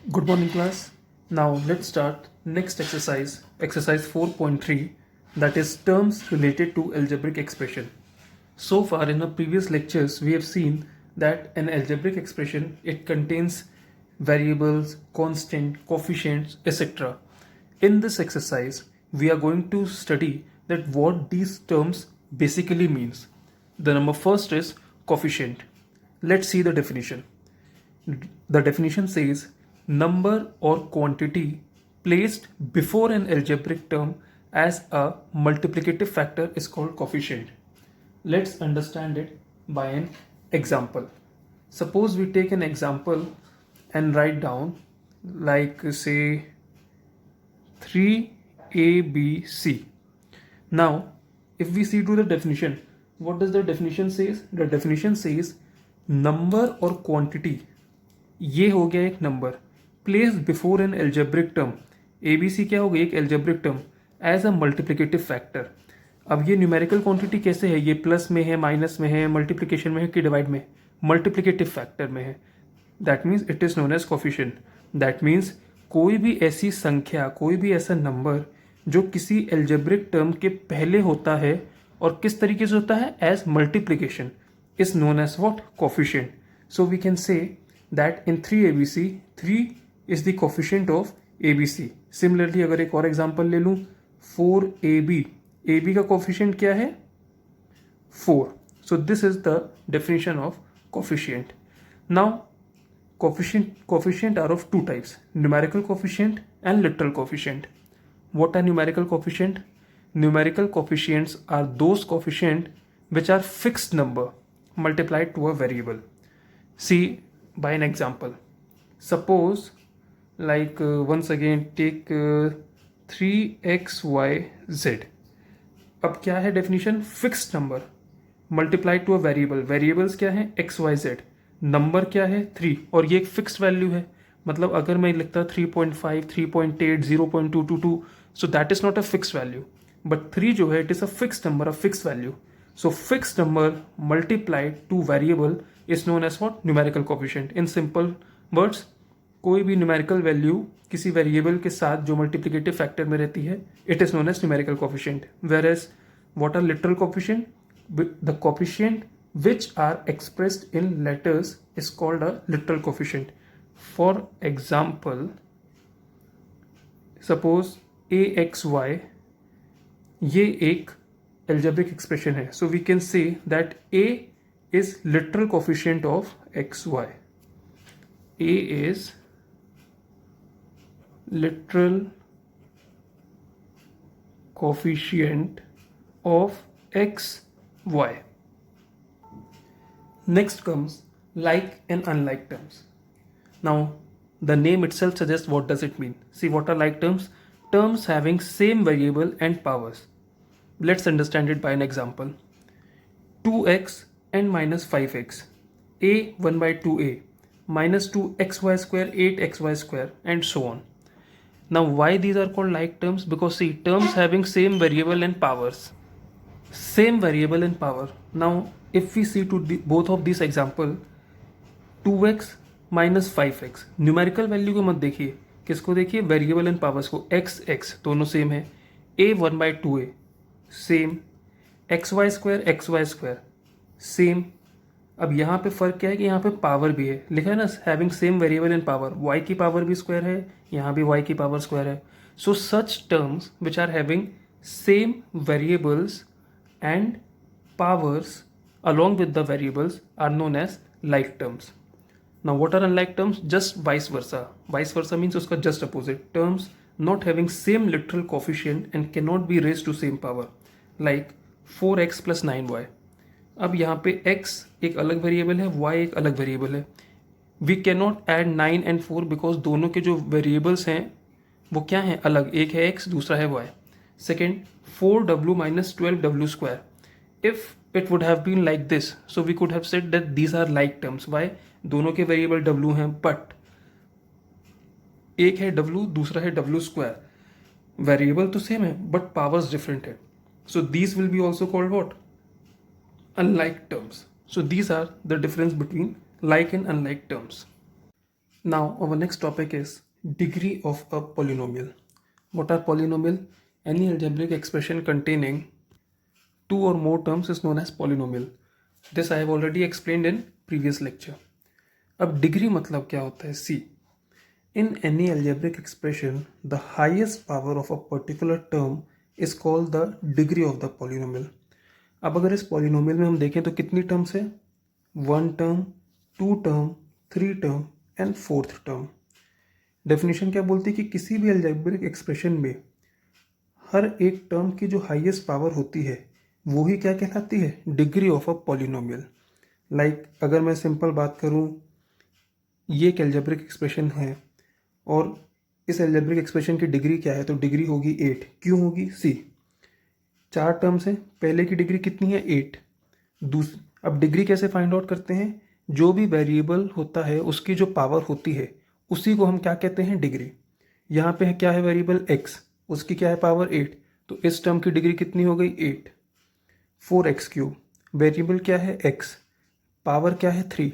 Good morning, class. Now let's start next exercise, exercise 4.3, that is terms related to algebraic expression. So far in our previous lectures, we have seen that an algebraic expression, it contains variables, constant, coefficients, etc. In this exercise, we are going to study that what these terms basically means. The number first is coefficient. Let's see the definition. The definition says number or quantity placed before an algebraic term as a multiplicative factor is called coefficient. Let's understand it by an example. Suppose we take an example and write down like say 3ABC. Now, if we see to the definition, what does the definition says? The definition says number or quantity, ये हो गया एक number place before an algebraic term. ABC क्या हो गई? एक algebraic term as a multiplicative factor. अब ये न्यूमेरिकल क्वांटिटी कैसे है? ये प्लस में है, माइनस में है, मल्टीप्लिकेशन में है कि डिवाइड में? मल्टीप्लिकेटिव फैक्टर में है. That means it is known as coefficient. That means कोई भी ऐसी संख्या, कोई भी ऐसा नंबर जो किसी एल्जेब्रिक टर्म के पहले होता है और किस तरीके से होता है? As multiplication, is known as what? Coefficient. So we can say that in 3ABC 3 is the coefficient of ABC. Similarly अगर एक और एग्जांपल ले लूँ 4AB, AB का कोफिशिएंट क्या है? 4. So this is the definition of coefficient. Now coefficient are of two types, numerical coefficient and literal coefficient. What are numerical coefficient? Numerical coefficients are those coefficient which are fixed number multiplied to a variable. See by an example. Suppose like once again take 3xyz. अब क्या है definition? Fixed number multiply to a variable. Variables क्या है? X Y Z. Number क्या है? 3. और ये एक फिक्स्ड वैल्यू है. मतलब अगर मैं लिखता 3.5, 3.8, 0.222, so that is not a fixed value. But 3 जो है it is a fixed number, a fixed value. So fixed number multiplied to variable is known as what? Numerical coefficient. In simple words, कोई भी numerical value किसी variable के साथ जो multiplicative factor में रहती है, it is known as numerical coefficient. Whereas what are literal coefficient? The coefficient which are expressed in letters is called a literal coefficient. For example, suppose AXY, ये एक algebraic expression है. So we can say that A is literal coefficient of xy. A is literal coefficient of xy. Next comes like and unlike terms. Now the name itself suggests what does it mean. See, what are like terms? Terms having same variable and powers. Let's understand it by an example. 2x and minus 5x, a 1 by 2a, minus 2xy square, 8xy square, and so on. Now why these are called like terms? Because see, terms having same variable and powers. Same variable and power. Now if we see to both of these example, 2x minus 5x, numerical value को मत देखिए, किसको देखिए? Variable and powers को. x x दोनों same है. a 1 by 2a same. X y square same. अब यहाँ पे फर्क क्या है कि यहाँ पे पावर भी है, लिखा है ना, having same variable and power. Y की पावर भी स्क्वायर है, यहाँ भी वाई की पावर स्क्वायर है. So such terms which are having same variables and powers along with the variables are known as like terms. Now what are unlike terms? Just vice versa. Vice versa means उसका just opposite. Terms not having same literal coefficient and cannot be raised to same power, like 4x plus 9y. अब यहाँ पे x एक अलग variable है, y एक अलग variable है. We can not add 9 and 4 because दोनों के जो वेरिएबल्स हैं वो क्या हैं? अलग. एक है x, दूसरा है y. Second, 4w minus 12w square. If it would have been like this, so we could have said that these are like terms. Why? दोनों के वेरिएबल w हैं, बट एक है w, दूसरा है w square. वेरिएबल तो same है but powers different है. So these will be also called what? Unlike terms. So these are the difference between like and unlike terms. Now our next topic is degree of a polynomial. What are polynomial? Any algebraic expression containing two or more terms is known as polynomial. This I have already explained in previous lecture. अब degree मतलब क्या होता है? सी, in any algebraic expression the highest power of a particular term is called the degree of the polynomial. अब अगर इस polynomial में हम देखें तो कितनी टर्म्स है? 1 term, 2 term, 3 term and 4th term. Definition क्या बोलती है कि किसी भी अलजेब्रिक एक्सप्रेशन में हर एक टर्म की जो हाईएस्ट पावर होती है वो ही क्या कहलाती है? Degree of a polynomial. Like अगर मैं सिंपल बात करूं, ये एक अलजेब्रिक एक्सप्रेशन है और इस अलजेब्रिक एक्सप्रेशन की डिग्री क्या है? तो डिग्री होगी 8. क्यों होगी? सी, 4 टर्म्स हैं, पहले की डिग्री कितनी है? 8. अब डिग्री कैसे फाइंड आउट करते हैं? जो भी वेरिएबल होता है उसकी जो पावर होती है उसी को हम क्या कहते हैं? डिग्री. यहाँ पे क्या है? वेरिएबल x, उसकी क्या है? पावर 8. तो इस टर्म की डिग्री कितनी हो गई? 8. 4x3. वेरिएबल क्या है? x, पावर क्या है? 3.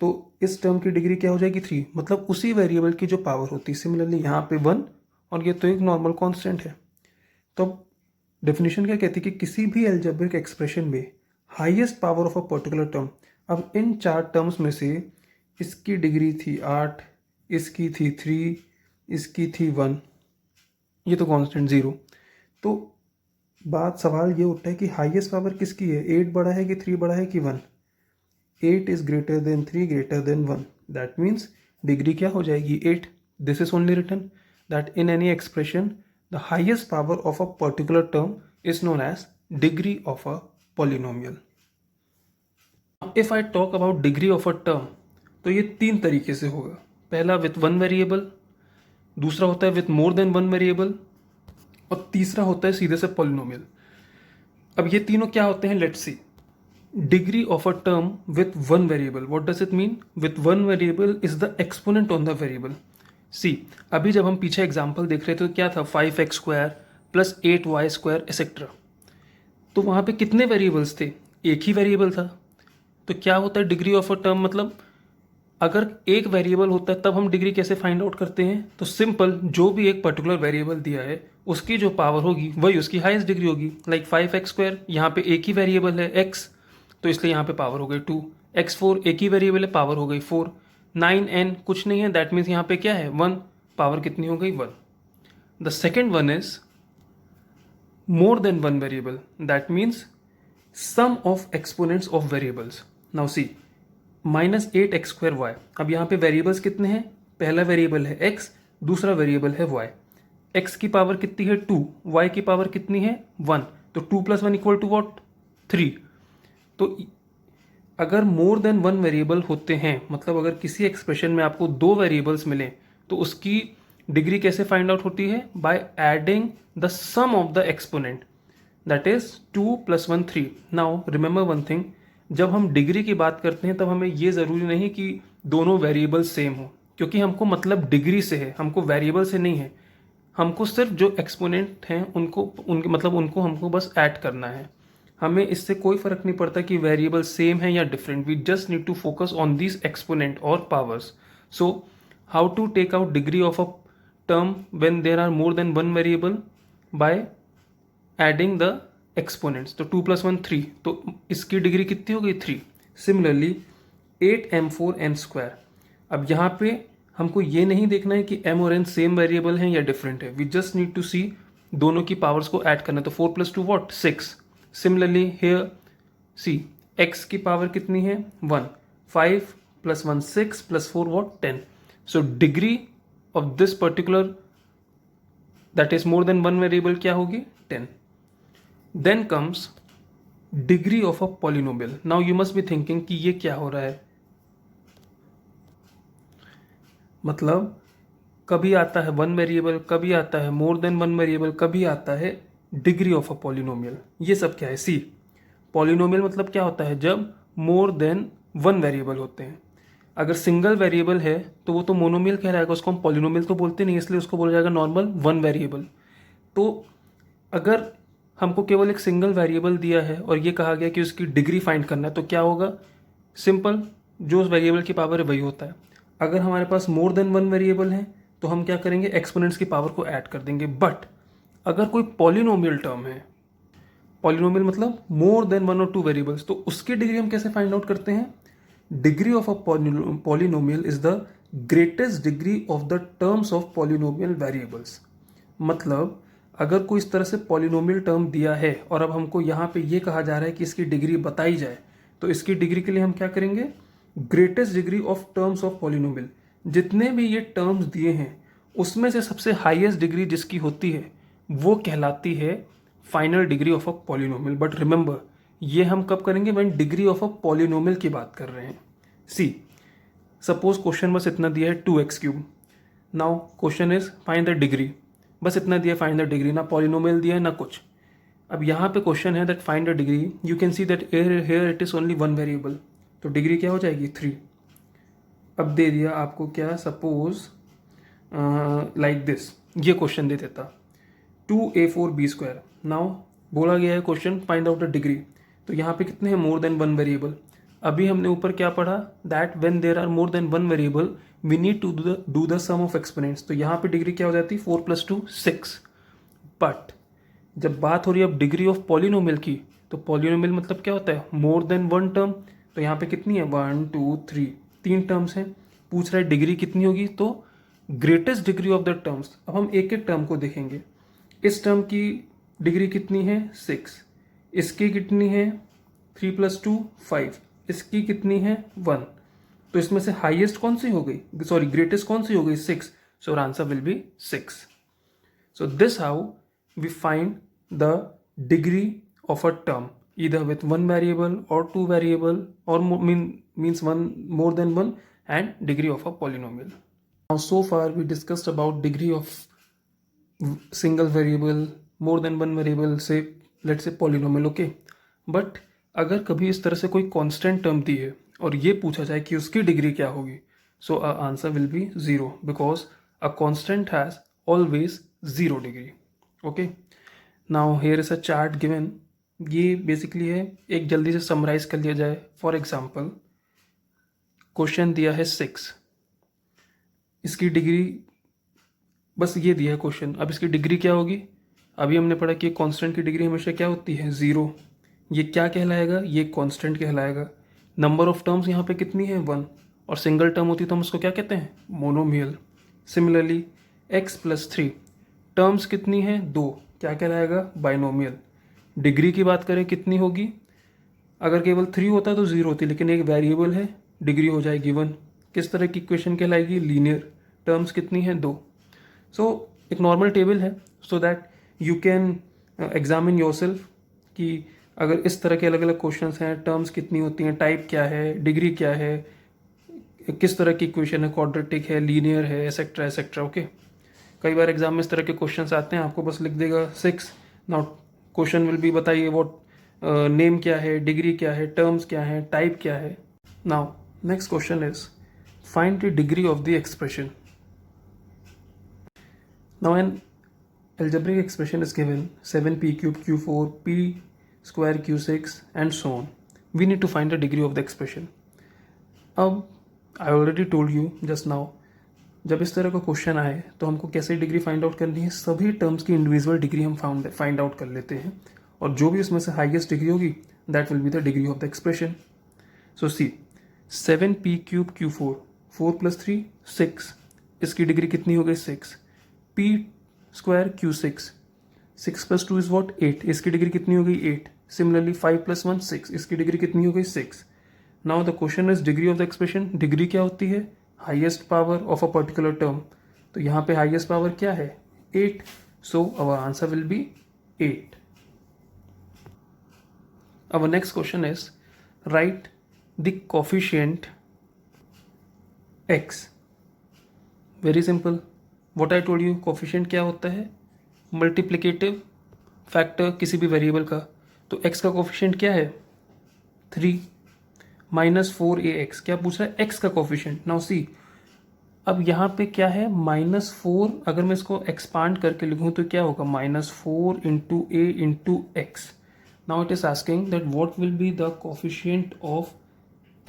तो इस टर्म की डिग्री क्या हो जाएगी? 3. मतलब उसी वेरिएबल की जो पावर होती है. सिमिलरली यहाँ पे 1 और ये तो एक नॉर्मल कांस्टेंट है. तो डेफिनेशन क्या कहती है कि किसी भी अलजेब्रिक एक्सप्रेशन में highest power of a particular term. अब इन 4 टर्म्स में से इसकी डिग्री थी 8, इसकी थी 3, इसकी थी 1, ये तो कांस्टेंट 0. तो सवाल ये उठता है कि हाईएस्ट पावर किसकी है? 8 बड़ा है कि 3 बड़ा है कि 1? 8 is greater than 3 greater than 1. That means degree क्या हो जाएगी? 8. This is only written that in any expression the highest power of a particular term is known as degree of a polynomial. If I talk about degree of a term, तो ये 3 तरीके से होगा. पहला with 1 variable, दूसरा होता है with more than 1 variable और तीसरा होता है सीधे से पॉलिनोमियल. अब ये तीनों क्या होते हैं? Let's see. Degree of a term with one variable. What does it mean? With one variable is the exponent on the variable. See, अभी जब हम पीछे एग्जाम्पल देख रहे थे तो क्या था? 5x² plus 8y² etcetera. तो वहाँ पे कितने वेरिएबल्स थे? एक ही वेरिएबल था. तो क्या होता है डिग्री ऑफ अ टर्म? मतलब अगर एक वेरिएबल होता है तब हम डिग्री कैसे फाइंड आउट करते हैं? तो सिंपल, जो भी एक पर्टिकुलर वेरिएबल दिया है उसकी जो पावर होगी वही उसकी हाईएस्ट डिग्री होगी. लाइक 5x², यहाँ पे एक ही वेरिएबल है x, तो इसलिए यहाँ पे पावर हो गई 2. x4 एक ही वेरिएबल है, पावर हो गई 4. 9n कुछ नहीं है, दैट मीन्स यहाँ पे क्या है? 1. पावर कितनी हो गई? 1. The second one is more than 1 variable. That means sum of exponents of variables. Now see, -8x²y. अब यहाँ पे वेरिएबल्स कितने हैं? पहला वेरिएबल है x, दूसरा वेरिएबल है y. x की पावर कितनी है? 2. y की पावर कितनी है? 1. तो 2 + 1 = व्हाट? 3. तो अगर मोर देन 1 वेरिएबल होते हैं, मतलब अगर किसी एक्सप्रेशन में आपको 2 वेरिएबल्स मिले तो उसकी डिग्री कैसे फाइंड आउट होती है? By adding the sum of the exponent, that is 2 + 1 3. Now remember one thing, जब हम डिग्री की बात करते हैं तब हमें ये ज़रूरी नहीं कि दोनों वेरिएबल सेम हो, क्योंकि हमको मतलब डिग्री से है, हमको वेरिएबल से नहीं है. हमको सिर्फ जो एक्सपोनेंट हैं उनको हमको बस ऐड करना है. हमें इससे कोई फर्क नहीं पड़ता कि वेरिएबल सेम है या different. We just need to focus on this exponent और powers. So how to take out degree of a term when there are more than 1 variable? By adding the exponents. तो 2 + 1 3, तो इसकी degree कितनी हो गई? 3. Similarly 8m4n². अब यहाँ पे हमको ये नहीं देखना है कि m और n सेम वेरिएबल हैं या डिफरेंट है. वी जस्ट नीड टू सी दोनों की पावर्स को ऐड करना है. तो 4 + 2 what? 6. Similarly here see, x की पावर कितनी है? 1. 5 + 1 6 + 4 what? 10. So degree of this particular that is more than 1 variable क्या होगी? 10. Then comes degree of a polynomial. Now you must be thinking कि ये क्या हो रहा है? मतलब कभी आता है 1 वेरिएबल, कभी आता है मोर देन 1 वेरिएबल, कभी आता है डिग्री ऑफ अ पॉलिनोमियल. ये सब क्या है? सी, पॉलिनोमियल मतलब क्या होता है? जब मोर देन 1 वेरिएबल होते हैं. अगर सिंगल वेरिएबल है तो वो तो मोनोमियल कहलाएगा, उसको हम पॉलिनोमियल तो बोलते नहीं, इसलिए उसको बोला जाएगा नॉर्मल 1 वेरिएबल. तो अगर हमको केवल एक सिंगल वेरिएबल दिया है और ये कहा गया कि उसकी डिग्री फाइंड करना है, तो क्या होगा? सिंपल, जो उस वेरिएबल की पावर है वही होता है. अगर हमारे पास मोर देन वन वेरिएबल है तो हम क्या करेंगे, एक्सपोनेंट्स की पावर को ऐड कर देंगे। बट अगर कोई पॉलिनोमियल टर्म है, पॉलिनोमियल मतलब मोर देन वन और टू वेरिएबल्स, तो उसकी डिग्री हम कैसे फाइंड आउट करते हैं? Degree of a polynomial is the greatest degree of the terms of polynomial variables. मतलब अगर कोई इस तरह से पॉलिनोमियल टर्म दिया है और अब हमको यहाँ पे ये कहा जा रहा है कि इसकी डिग्री बताई जाए, तो इसकी डिग्री के लिए हम क्या करेंगे? Greatest degree of terms of polynomial. जितने भी ये टर्म्स दिए हैं उसमें से सबसे हाईएस्ट डिग्री जिसकी होती है वो कहलाती है final decree of a polynomial. But remember, ये हम कब करेंगे? When degree of a polynomial की बात कर रहे हैं। सी सपोज क्वेश्चन बस इतना दिया है 2x3। Now question is find the degree, बस इतना दिया फाइंड द डिग्री, ना पॉलिनोमियल दिया है ना कुछ। अब यहाँ पे क्वेश्चन है that find the degree, you can see that here it is only one variable, तो डिग्री क्या हो जाएगी? 3। अब दे दिया आपको क्या, सपोज लाइक दिस, ये क्वेश्चन दे देता 2a4b²। नाउ बोला गया है question find out the degree, तो यहाँ पे कितने हैं? More than one variable. अभी हमने ऊपर क्या पढ़ा? That when there are more than one variable we need to do the sum of exponents. तो यहाँ पे डिग्री क्या हो जाती है? 4 + 2 6। बट जब बात हो रही है अब डिग्री ऑफ पॉलिनोमियल की, तो पॉलिनोमियल मतलब क्या होता है? मोर देन वन टर्म। तो यहाँ पे कितनी है? 1 2 3, 3 टर्म्स हैं। पूछ रहा है डिग्री कितनी होगी, तो greatest degree of the terms. अब हम एक एक टर्म को देखेंगे। इस टर्म की डिग्री कितनी है? 6। इसकी कितनी है? 3 + 2 5। इसकी कितनी है? 1। तो इसमें से हाईएस्ट कौन सी हो गई, सॉरी ग्रेटेस्ट कौन सी हो गई? 6। So answer will be 6। So this how we find the degree of a term either with one variable or two variable or means one more than one, and degree of a polynomial. Now so far we discussed about degree of single variable, more than one variable, say let's say polynomial, okay. But अगर कभी इस तरह से कोई constant term दी है और ये पूछा जाए कि उसकी डिग्री क्या होगी, सो answer will B 0 because a constant has always 0 degree. Okay, now here is a chart given. ये बेसिकली है, एक जल्दी से समराइज कर लिया जाए। फॉर एग्जाम्पल क्वेश्चन दिया है 6, इसकी डिग्री बस ये दिया है क्वेश्चन। अब इसकी डिग्री क्या होगी? अभी हमने पढ़ा कि कांस्टेंट की डिग्री हमेशा क्या होती है? 0। ये क्या कहलाएगा? ये कांस्टेंट कहलाएगा। नंबर ऑफ टर्म्स यहाँ पे कितनी है? 1। और सिंगल टर्म होती तो हम उसको क्या कहते हैं? मोनोमियल। सिमिलरली x + 3 टर्म्स कितनी है? 2, क्या कहलाएगा? बाइनोमियल। डिग्री की बात करें कितनी होगी? अगर केवल 3 होता तो 0 होती, लेकिन एक वेरिएबल है, डिग्री हो जाएगी 1। किस तरह की इक्वेशन कहलाएगी? लीनियर। टर्म्स कितनी है? 2। सो एक नॉर्मल टेबल है so that you can examine yourself कि अगर इस तरह के अलग अलग क्वेश्चंस हैं, टर्म्स कितनी होती हैं, टाइप क्या है, डिग्री क्या है, किस तरह की इक्वेशन है, क्वाड्रेटिक है, लीनियर है, एसेट्रा एसेट्रा। ओके, कई बार एग्जाम में इस तरह के क्वेश्चंस आते हैं, आपको बस लिख देगा 6। नाउ क्वेश्चन विल बी बताइए व्हाट नेम क्या है, डिग्री क्या है, टर्म्स क्या है, टाइप क्या है। Now next question is find the degree of the expression. Now an algebraic expression is given 7p³ q4 p² q6 and so on. We need to find the degree of the expression. अब I already told you just now, जब इस तरह का question आए तो हमको कैसे degree find out करनी है? सभी टर्म्स की इंडिविजुअल डिग्री हम फाइंड आउट कर लेते हैं और जो भी उसमें से हाईएस्ट डिग्री होगी that will be the degree of the expression. So see 7p³ q4 4 + 3 6, इसकी डिग्री कितनी हो गई? 6। p² q6 6 + 2 is what? 8, इसकी डिग्री कितनी हो गई? 8। सिमिलरली 5 + 1 6, इसकी डिग्री कितनी हो गई? 6। Now the question is degree of the expression. Degree क्या होती है? Highest power of a particular term. तो यहाँ पे हाईएस्ट पावर क्या है? 8। So our answer will be 8। Our next question is write the coefficient x। Very simple, what I told you, coefficient क्या होता है? मल्टीप्लिकेटिव फैक्टर किसी भी वेरिएबल का। तो x का कोफिशिएंट क्या है? 3 -4ax। क्या पूछ रहा है? x का कोफिशिएंट। नाउ सी, अब यहाँ पे क्या है? -4, अगर मैं इसको एक्सपांड करके लिखूँ तो क्या होगा? -4 × a × x। Now it is asking that what will be the coefficient of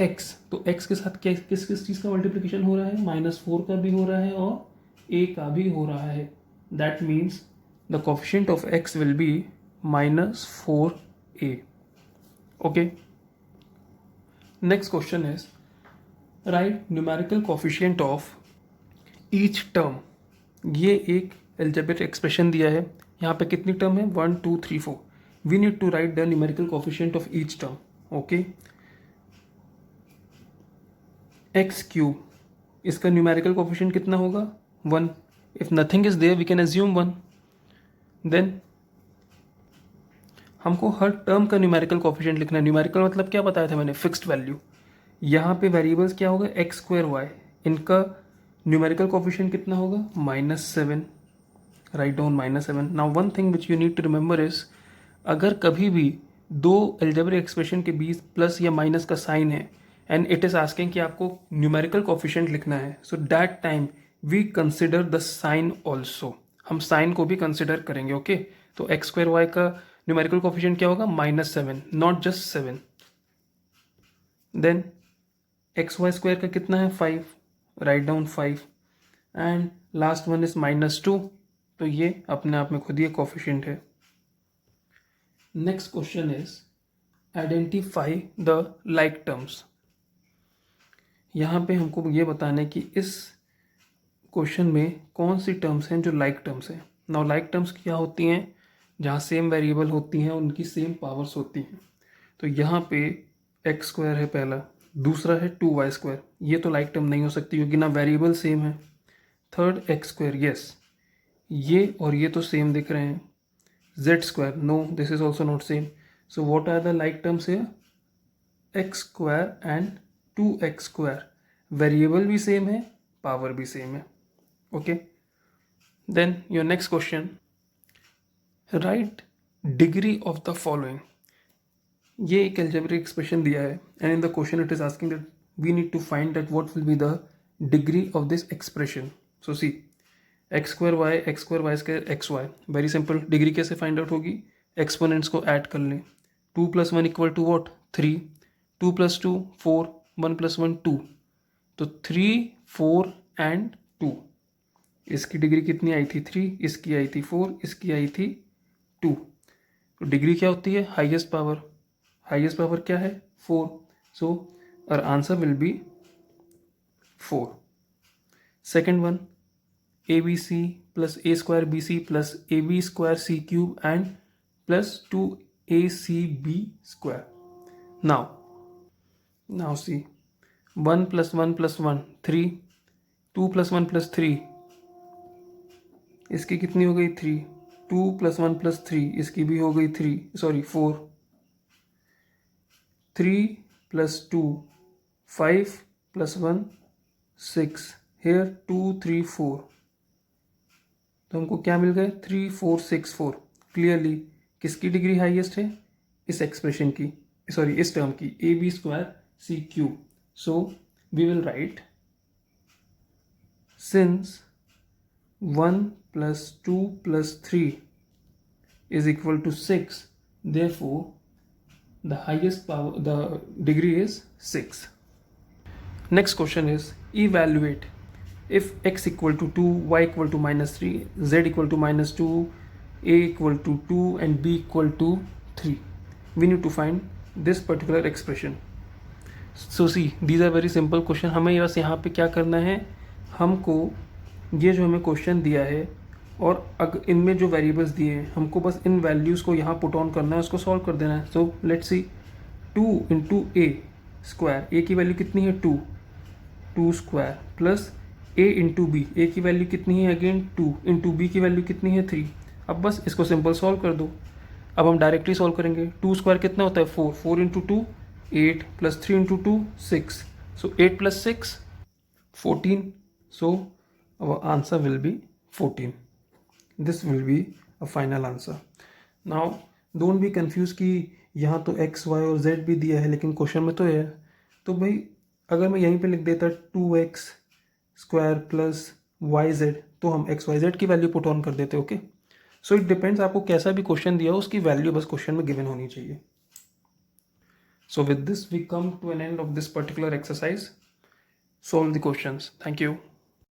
x, तो x के साथ किस किस चीज़ का मल्टीप्लिकेशन हो रहा है, -4 का भी हो रहा है और a का भी हो रहा है. That means the coefficient of x will be -4a. Okay. Next question is right numerical coefficient of each term. ये एक एल्जेब्रिक एक्सप्रेशन दिया है. यहाँ पे कितनी टर्म है, 1 2 3 4. We need to write the numerical coefficient of each term. Okay. X cube, इसका numerical coefficient कितना होगा, 1. If nothing is there we can assume 1. Then हमको हर टर्म का न्यूमेरिकल कोफिशिएंट लिखना है. न्यूमेरिकल मतलब क्या बताया था मैंने, फिक्स्ड वैल्यू. यहाँ पे वेरिएबल्स क्या होगा, एक्स स्क्वायर वाई. इनका न्यूमेरिकल कोफिशिएंट कितना होगा, -7. Write down -7. Now one thing which you need to remember is, अगर कभी भी दो अलजेब्रिक एक्सप्रेशन के बीच प्लस या माइनस का साइन है एंड इट इज आस्किंग कि आपको न्यूमेरिकल कोफिशिएंट लिखना है, so that time we consider the sign also. हम साइन को भी कंसिडर करेंगे. ओके. तो एक्स स्क्वायर वाई का न्यूमेरिकल कोफिशिएंट क्या होगा, -7, not just 7. Then x y square का कितना है, 5. Write down 5. And last one is -2. तो ये अपने आप में खुद ही कोफिशिएंट है. Next question is identify the like terms. यहाँ पे हमको ये बताना है कि इस क्वेश्चन में कौन सी टर्म्स हैं जो लाइक टर्म्स हैं. नाउ लाइक टर्म्स क्या होती हैं, जहाँ सेम वेरिएबल होती हैं, उनकी सेम पावर्स होती हैं. तो यहाँ पे एक्स स्क्वायर है पहला, दूसरा है 2y स्क्वायर. ये तो लाइक टर्म नहीं हो सकती क्योंकि ना वेरिएबल सेम है. थर्ड एक्स स्क्वायर, यस, ये और ये तो सेम दिख रहे हैं. z square, no, this is also not same. So what are the like terms here, x square and 2x square. Variable भी सेम है, पावर भी सेम है. Okay. Then your next question, write degree of the following. ये एक algebraic expression दिया है and in the question it is asking that we need to find that what will be the degree of this expression. So see, x square y square x y. Very simple. Degree कैसे find out होगी, exponents को add कर लें. 2 + 1 = what, 3. 2 + 2 4, 1 + 1 2. तो 3 4 and 2. इसकी degree कितनी आई थी, 3. इसकी आई थी 4. इसकी आई थी 2. तो डिग्री क्या होती है, हाईएस्ट पावर. हाईएस्ट पावर क्या है, 4. So our answer will be 4. Second one, ABC + A² BC + AB² C³ and +2ACB². Now see, 1 + 1 + 1 3. 2 + 1 + 3, इसकी कितनी हो गई, 3. 2 + 1 + 3, इसकी भी हो गई 4. 3 + 2 5 + 1 6. here 2 3 4. तो हमको क्या मिल गए, 3 4 6 4. क्लियरली किसकी डिग्री हाईएस्ट है, इस एक्सप्रेशन की, सॉरी इस टर्म की, AB² C³. So we will write, since 1 + 2 + 3 is equal to 6, therefore the highest power, the degree is 6. Next question is evaluate if x equal to 2, y equal to -3, z equal to -2, a equal to 2 and b equal to 3. We need to find this particular expression. So see, these are very simple question. हमें बस यहाँ पे क्या करना है, हमको ये जो हमें क्वेश्चन दिया है और अगर इनमें जो वेरिएबल्स दिए हैं, हमको बस इन वैल्यूज़ को यहाँ पुट ऑन करना है, उसको सॉल्व कर देना है. So let's see, 2 × a², a की वैल्यू कितनी है, 2. 2 square plus a × b, a की वैल्यू कितनी है, अगेन 2. × b की वैल्यू कितनी है, 3. अब बस इसको सिंपल सॉल्व कर दो. अब हम डायरेक्टली सॉल्व करेंगे. 2 स्क्वायर कितना होता है, 4. 4 × 2 8 + 3 × 2 6. सो 8 + 6 14. सो our answer will be 14. This will be a final answer. Now don't be confused कि यहाँ तो x, y और z भी दिया है लेकिन क्वेश्चन में तो है. तो भाई अगर मैं यहीं पे लिख देता 2x² + yz, तो हम x y z की वैल्यू पुट ऑन कर देते. ओके. सो इट डिपेंड्स, आपको कैसा भी क्वेश्चन दिया हो उसकी वैल्यू बस क्वेश्चन में गिवन होनी चाहिए. So with this we come to an end of this particular exercise. Solve the questions. Thank you.